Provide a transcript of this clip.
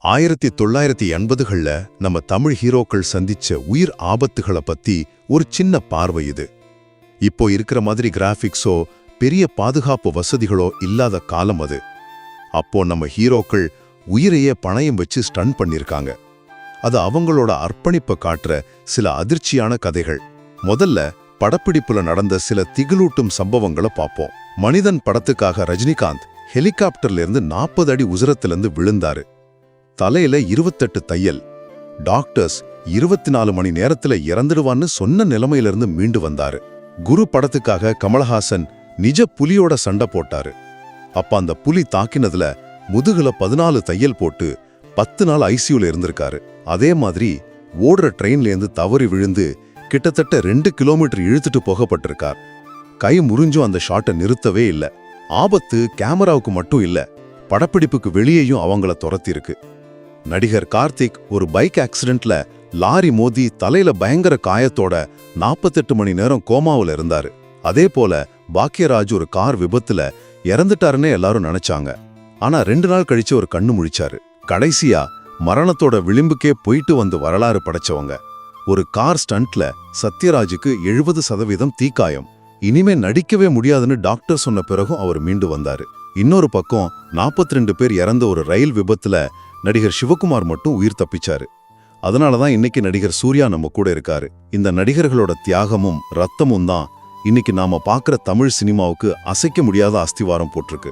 1980கள்ல நம்ம தமிழ் ஹீரோக்கள் சந்திச்ச உயிர் ஆபத்துகளை பத்தி ஒரு சின்ன பார்வை இது. இப்போ இருக்கிற மாதிரி கிராஃபிக்ஸோ பெரிய பாதுகாப்பு வசதிகளோ இல்லாத காலம் அது. அப்போ நம்ம ஹீரோக்கள் உயிரையே பணயம் வச்சு ஸ்டன் பண்ணிருக்காங்க. அது அவங்களோட அர்ப்பணிப்பை காட்டுற சில அதிர்ச்சியான கதைகள். முதல்ல படப்பிடிப்புல நடந்த சில திகிலூட்டும் சம்பவங்களை பார்ப்போம். மனிதன் படத்துக்காக ரஜினிகாந்த் ஹெலிகாப்டர்ல இருந்து 40 அடி உயரத்திலிருந்து விழுந்தாரு. தலையில 28 தையல். டாக்டர்ஸ் 24 மணி நேரத்துல இறந்துடுவான்னு சொன்ன நிலைமையிலிருந்து மீண்டு வந்தாரு. குரு படத்துக்காக கமலஹாசன் நிஜ புலியோட சண்டை போட்டாரு. அப்ப அந்த புலி தாக்கினதுல முதுகுல 14 தையல் போட்டு 10 நாள் ஐசியூல இருந்திருக்காரு. அதே மாதிரி ஓடுற ட்ரெயின்லேருந்து தவறி விழுந்து கிட்டத்தட்ட 2 கிலோமீட்டர் இழுத்துட்டு போகப்பட்டிருக்கார். கை முறிஞ்சும் அந்த ஷாட்டை நிறுத்தவே இல்லை. ஆபத்து கேமராவுக்கு மட்டும் இல்ல, படப்பிடிப்புக்கு வெளியேயும் அவங்கள துரத்திருக்கு. நடிகர் கார்த்திக் ஒரு பைக் ஆக்சிடென்ட்ல லாரி மோதி தலையில பயங்கர காயத்தோட 48 மணி நேரம் கோமாவுல இருந்தாரு. அதே போல பாக்யராஜ் ஒரு கார் விபத்துல இறந்துட்டாருன்னே எல்லாரும் நினைச்சாங்க. ஆனா 2 நாள் கழிச்சு ஒரு கண்ணு முழிச்சாரு. கடைசியா மரணத்தோட விளிம்புக்கே போயிட்டு வந்து வரலாறு படைச்சவங்க. ஒரு கார் ஸ்டண்ட்ல சத்யராஜுக்கு 70% தீக்காயம். இனிமே நடிக்கவே முடியாதுன்னு டாக்டர் சொன்ன பிறகும் அவர் மீண்டு வந்தாரு. இன்னொரு பக்கம் 42 பேர் இறந்த ஒரு ரயில் விபத்துல நடிகர் சிவகுமார் மட்டும் உயிர் தப்பிச்சாரு. அதனாலதான் இன்னைக்கு நடிகர் சூர்யா நம்ம கூட இருக்காரு. இந்த நடிகர்களோட தியாகமும் ரத்தமும் தான் இன்னைக்கு நாம பார்க்குற தமிழ் சினிமாவுக்கு அசைக்க முடியாத அஸ்திவாரம் போட்டிருக்கு.